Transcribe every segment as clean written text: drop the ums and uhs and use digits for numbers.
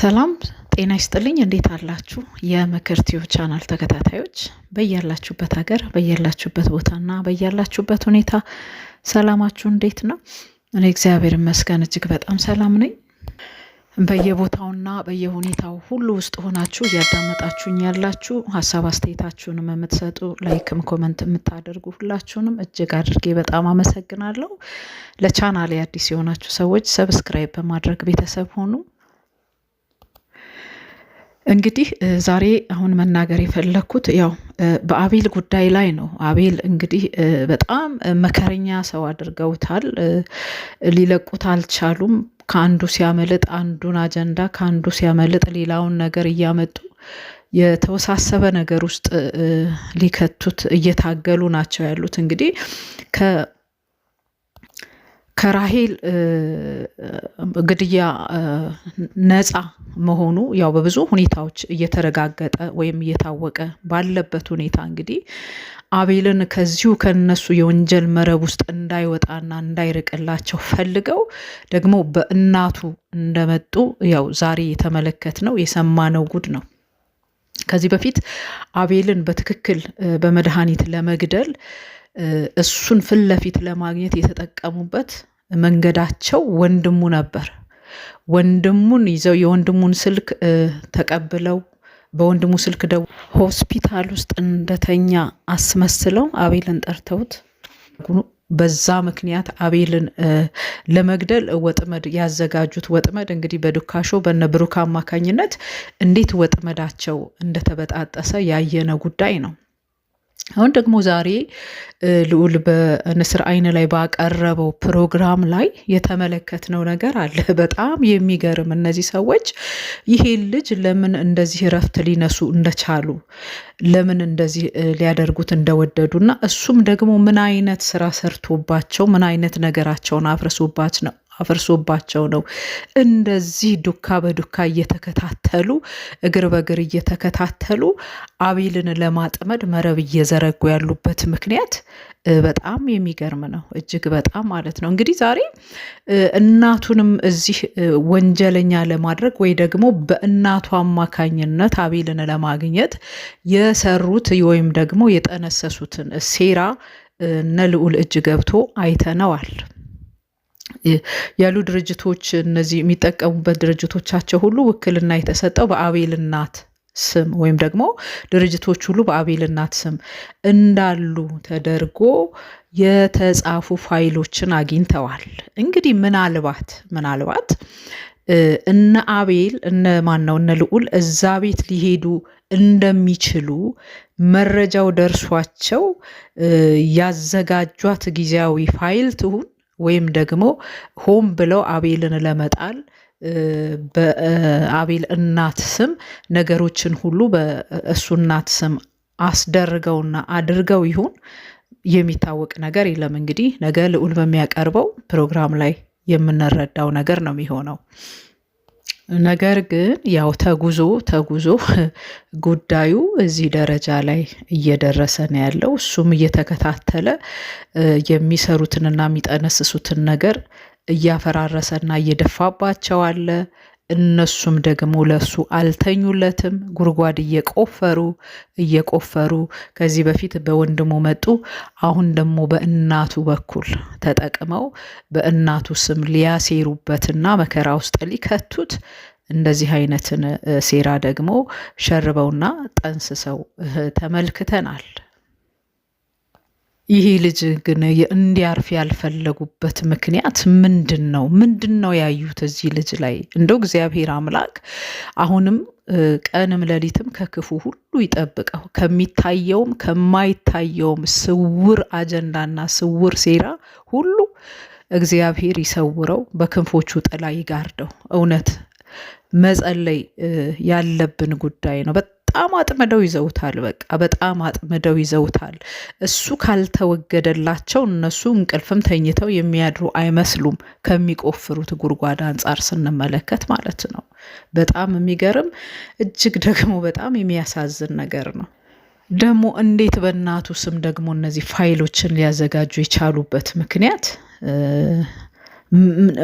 ሰላም ጤና ይስጥልኝ። እንዴት አላችሁ? የምክር ቲዩብ ቻናል ተከታታዮች በያላችሁበት ሀገር በያላችሁበት ቦታና በያላችሁበት ሁኔታ ሰላማችሁ እንዴት ነው? እኔ እግዚአብሔር ይመስገን እጅግ በጣም ሰላም ነኝ። በየቦታውና በየሁኔታው ሁሉ ውስጥ ሆናችሁ እያዳመጣችሁኝ ያላችሁ ሀሳብ አስተያየታችሁንም የምትሰጡ ላይክም ኮመንት የምታደርጉ ሁላችሁንም እጅግ አድርጌ በጣም አመሰግናለሁ። ለቻናሌ አዲስ የሆናችሁ ሰዎች ሰብስክራይብ በማድረግ ቤተሰብ ሆኑ። እንግዲህ ዛሬ አሁን መናገር የፈለኩት ያው በአቤል ጉዳይ ላይ ነው። አቤል እንግዲህ በጣም መከረኛ ሰው አድርገውታል። ሊለቁት አልቻሉም። ከአንዱ ሲያመልጥ አንዱን አጀንዳ ከአንዱ ሲያመልጥ ሌላውን ነገር እያመጡ የተወሳሰበ ነገር ውስጥ ሊከቱት እየታገሉ ናቸው ያሉት። እንግዲህ ከራሄል ግድያ ነፃ መሆኑ ያው በብዙ ሁኔታዎች እየተረጋገጠ ወይም እየታወቀ ባለበት ሁኔታ እንግዲህ አቤልን ከዚሁ ከነሱ የወንጀል መረብ ውስጥ እንዳይወጣና እንዳይርቅላቸው ፈልገው ደግሞ በእናቱ እንደመጡ ያው ዛሬ የተመለከትነው የሰማነው ጉድ ነው። ከዚህ በፊት አቤልን በትክክል በመድኃኒት ለመግደል እሱን ፊት ለፊት ለማግኘት የተጠቀሙበት መንገዳቸው ወንድሙ ነበር። ወንድሙን ይዘው የወንድሙን ስልክ ተቀብለው በወንድሙ ስልክ ደው ሆስፒታል ውስጥ እንደተኛ አስመስለው አቤልን ጠርተውት በዛ ምክንያት አቤልን ለመግደል ወጥመድ ያዘጋጁት ወጥመድ እንግዲህ በዱካሾ በነብሩክ አማካኝነት እንዴት ወጥመዳቸው እንደተበጣጠሰ ያየነ ጉዳይ ነው። አሁን ደግሞ ዛሬ ልዑል በንስር አይን ላይ ባቀረበው ፕሮግራም ላይ የተመለከትነው ነገር አለ። በጣም የሚገርም እነዚህ ሰዎች ይሄን ልጅ ለምን እንደዚህ እረፍት ሊነሱ እንደቻሉ ለምን እንደዚህ ሊያደርጉት እንደወደዱና እሱም ደግሞ ምን አይነት ስራ ሰርቶባቸው ምን አይነት ነገራቸውን አፍርሶባቸው ነው እንደዚህ ዱካ በዱካ እየተከታተሉ እግር በእግር እየተከታተሉ አቤልን ለማጥመድ መረብ እየዘረጉ ያሉበት ምክንያት በጣም የሚገርም ነው። እጅግ በጣም ማለት ነው። እንግዲህ ዛሬ እናቱንም እዚህ ወንጀለኛ ለማድረግ ወይ ደግሞ በእናቱ አማካኝነት አቤልን ለማግኘት የሰሩት ወይም ደግሞ የጠነሰሱትን ሴራ እነ ልዑል እጅ ገብቶ አይተነዋል። ያሉ ድርጅቶች እነዚህ የሚጠቀሙበት ድርጅቶቻቸው ሁሉ ውክልና የተሰጠው በአቤል እናት ስም ወይም ደግሞ ድርጅቶች ሁሉ በአቤል እናት ስም እንዳሉ ተደርጎ የተጻፉ ፋይሎችን አግኝተዋል። እንግዲህ ምናልባት እነ አቤል እነ ልዑል እዛ ቤት ሊሄዱ እንደሚችሉ መረጃው ደርሷቸው ያዘጋጇት ጊዜያዊ ፋይል ትሁን ወይም ደግሞ ሆም ብለው አቤልን ለመጣል በአቤል እናት ስም ነገሮችን ሁሉ በእሱ እናት ስም አስደርገውና አድርገው ይሁን የሚታወቅ ነገር የለም። እንግዲህ ነገ ልዑል በሚያቀርበው ፕሮግራም ላይ የምንረዳው ነገር ነው የሚሆነው። ነገር ግን ያው ተጉዞ ጉዳዩ እዚህ ደረጃ ላይ እየደረሰ ነው ያለው። እሱም እየተከታተለ የሚሰሩትንና የሚጠነስሱትን ነገር እያፈራረሰና እየደፋባቸው አለ። እነሱም ደግሞ ለሱ አልተኙለትም። ጉድጓድ እየቆፈሩ ከዚህ በፊት በወንድሙ መጡ። አሁን ደግሞ በእናቱ በኩል ተጠቅመው በእናቱ ስም ሊያሴሩበትና መከራ ውስጥ ሊከቱት እንደዚህ አይነትን ሴራ ደግሞ ሸርበውና ጠንስሰው ተመልክተናል። ይህ ልጅ ግን እንዲያርፍ ያልፈለጉበት ምክንያት ምንድን ነው ያዩት እዚህ ልጅ ላይ? እንደው እግዚአብሔር አምላክ አሁንም ቀንም ሌሊትም ከክፉ ሁሉ ይጠብቀው፣ ከሚታየውም ከማይታየውም ስውር አጀንዳና ስውር ሴራ ሁሉ እግዚአብሔር ይሰውረው፣ በክንፎቹ ጥላ ይጋርደው። እውነት መጸለይ ያለብን ጉዳይ ነው። በጣም አጥምደው ይዘውታል። በጣም አጥምደው ይዘውታል። እሱ ካልተወገደላቸው እነሱ እንቅልፍም ተኝተው የሚያድሩ አይመስሉም። ከሚቆፍሩት ጉድጓድ አንጻር ስንመለከት ማለት ነው። በጣም የሚገርም እጅግ ደግሞ በጣም የሚያሳዝን ነገር ነው። ደግሞ እንዴት በእናቱ ስም ደግሞ እነዚህ ፋይሎችን ሊያዘጋጁ የቻሉበት ምክንያት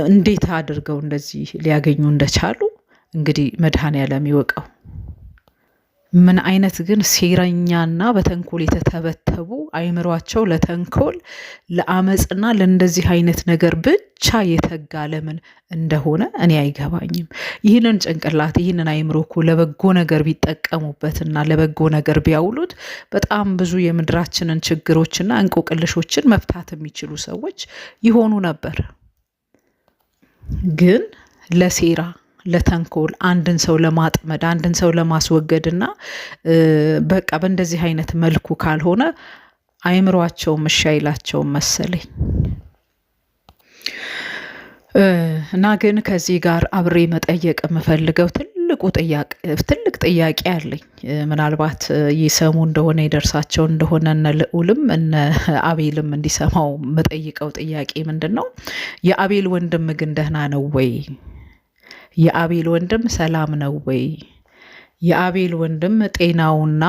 እንዴት አድርገው እንደዚህ ሊያገኙ እንደቻሉ እንግዲህ መድኃኔዓለም ይወቀው። ምን አይነት ግን ሴረኛና በተንኮል የተተበተቡ አይምሯቸው ለተንኮል ለአመፅና ለእንደዚህ አይነት ነገር ብቻ የተጋ ለምን እንደሆነ እኔ አይገባኝም። ይህንን ጭንቅላት ይህንን አይምሮ እኮ ለበጎ ነገር ቢጠቀሙበትና ለበጎ ነገር ቢያውሉት በጣም ብዙ የምድራችንን ችግሮችና እንቆቅልሾችን መፍታት የሚችሉ ሰዎች ይሆኑ ነበር። ግን ለሴራ ለተንኮል አንድን ሰው ለማጥመድ አንድን ሰው ለማስወገድና በቃ በእንደዚህ አይነት መልኩ ካልሆነ አይምሯቸውም እሺ አይላቸውም መሰለኝ። እና ግን ከዚህ ጋር አብሬ መጠየቅ የምፈልገው ትልቅ ጥያቄ አለኝ። ምናልባት ይሰሙ እንደሆነ ይደርሳቸው እንደሆነ እነ ልዑልም እነ አቤልም እንዲሰማው የምጠይቀው ጥያቄ ምንድን ነው? የአቤል ወንድም ግን ደህና ነው ወይ? የአቤል ወንድም ሰላም ነው ወይ? የአቤል ወንድም ጤናውና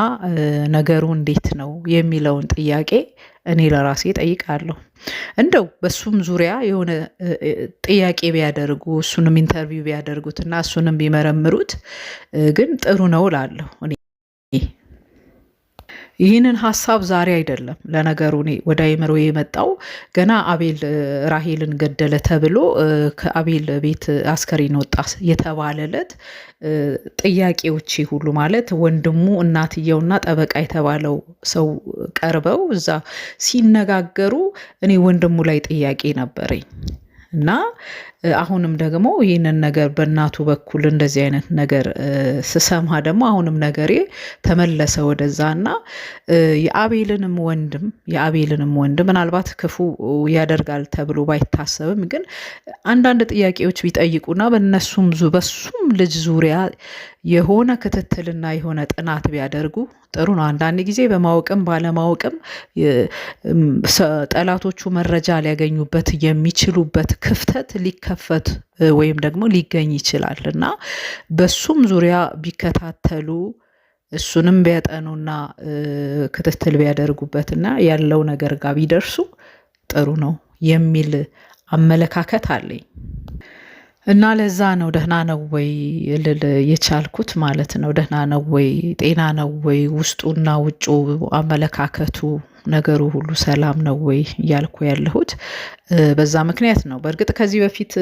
ነገሩ እንዴት ነው የሚለውን ጥያቄ እኔ ለራሴ ጠይቃለሁ። እንደው በሱም ዙሪያ የሆነ ጥያቄ ቢያደርጉ እሱንም ኢንተርቪው ቢያደርጉትና እሱንም ቢመረምሩት ግን ጥሩ ነው እላለሁ እኔ። ይህንን ሀሳብ ዛሬ አይደለም ለነገሩ እኔ ወደ አይምሮ የመጣው ገና አቤል ራሄልን ገደለ ተብሎ ከአቤል ቤት አስከሬን ወጣ የተባለለት ጥያቄዎች ሁሉ ማለት ወንድሙ እናትየውና ጠበቃ የተባለው ሰው ቀርበው እዛ ሲነጋገሩ እኔ ወንድሙ ላይ ጥያቄ ነበረኝ እና አሁንም ደግሞ ይህንን ነገር በእናቱ በኩል እንደዚህ አይነት ነገር ስሰማ ደግሞ አሁንም ነገሬ ተመለሰ ወደዛና የአቤልንም ወንድም ምናልባት ክፉ ያደርጋል ተብሎ ባይታሰብም ግን አንዳንድ ጥያቄዎች ቢጠይቁና በሱም ልጅ ዙሪያ የሆነ ክትትልና የሆነ ጥናት ቢያደርጉ ጥሩ ነው። አንዳንድ ጊዜ በማወቅም ባለማወቅም ጠላቶቹ መረጃ ሊያገኙበት የሚችሉበት ክፍተት ሊከፈት ወይም ደግሞ ሊገኝ ይችላል እና በሱም ዙሪያ ቢከታተሉ እሱንም ቢያጠኑና ክትትል ቢያደርጉበትና ያለው ነገር ጋር ቢደርሱ ጥሩ ነው የሚል አመለካከት አለኝ። እና ለዛ ነው ደህና ነው ወይ ልል የቻልኩት ማለት ነው። ደህና ነው ወይ፣ ጤና ነው ወይ፣ ውስጡና ውጩ አመለካከቱ ነገሩ ሁሉ ሰላም ነው ወይ እያልኩ ያለሁት በዛ ምክንያት ነው። በእርግጥ ከዚህ በፊት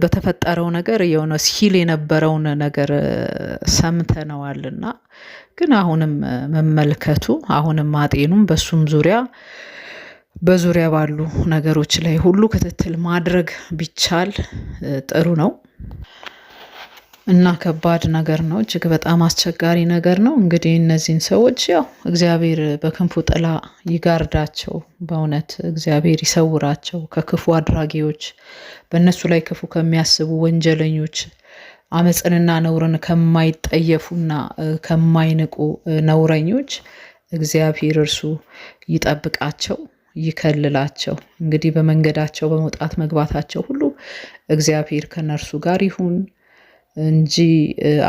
በተፈጠረው ነገር የሆነ ሲል የነበረውን ነገር ሰምተነዋልና ግን አሁንም መመልከቱ አሁንም ማጤኑም በሱም በዙሪያ ባሉ ነገሮች ላይ ሁሉ ክትትል ማድረግ ቢቻል ጥሩ ነው እና ከባድ ነገር ነው። እጅግ በጣም አስቸጋሪ ነገር ነው። እንግዲህ እነዚህን ሰዎች ያው እግዚአብሔር በክንፉ ጥላ ይጋርዳቸው። በእውነት እግዚአብሔር ይሰውራቸው ከክፉ አድራጊዎች፣ በእነሱ ላይ ክፉ ከሚያስቡ ወንጀለኞች፣ አመፅንና ነውርን ከማይጠየፉና ከማይንቁ ነውረኞች እግዚአብሔር እርሱ ይጠብቃቸው፣ ይከልላቸው። እንግዲህ በመንገዳቸው በመውጣት መግባታቸው ሁሉ እግዚአብሔር ከነርሱ ጋር ይሁን እንጂ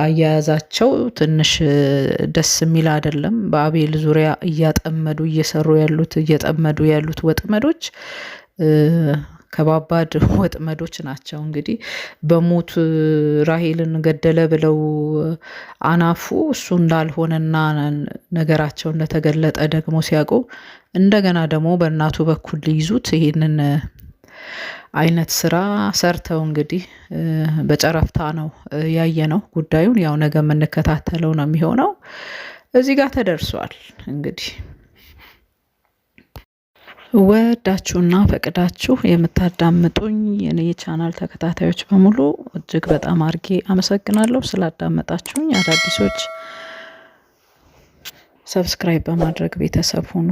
አያያዛቸው ትንሽ ደስ የሚል አይደለም። በአቤል ዙሪያ እየጠመዱ ያሉት ወጥመዶች ከባባድ ወጥመዶች ናቸው። እንግዲህ በሞት ራሄልን ገደለ ብለው አናፉ። እሱ እንዳልሆነና ነገራቸው እንደተገለጠ ደግሞ ሲያውቁ እንደገና ደግሞ በእናቱ በኩል ሊይዙት ይህንን አይነት ስራ ሰርተው እንግዲህ በጨረፍታ ነው ያየነው ጉዳዩን። ያው ነገ የምንከታተለው ነው የሚሆነው። እዚህ ጋር ተደርሷል። እንግዲህ ወዳችሁና ፈቅዳችሁ የምታዳምጡኝ የኔ ቻናል ተከታታዮች በሙሉ እጅግ በጣም አድርጌ አመሰግናለሁ ስላዳመጣችሁኝ። አዳዲሶች ሰብስክራይብ በማድረግ ቤተሰብ ሁኑ።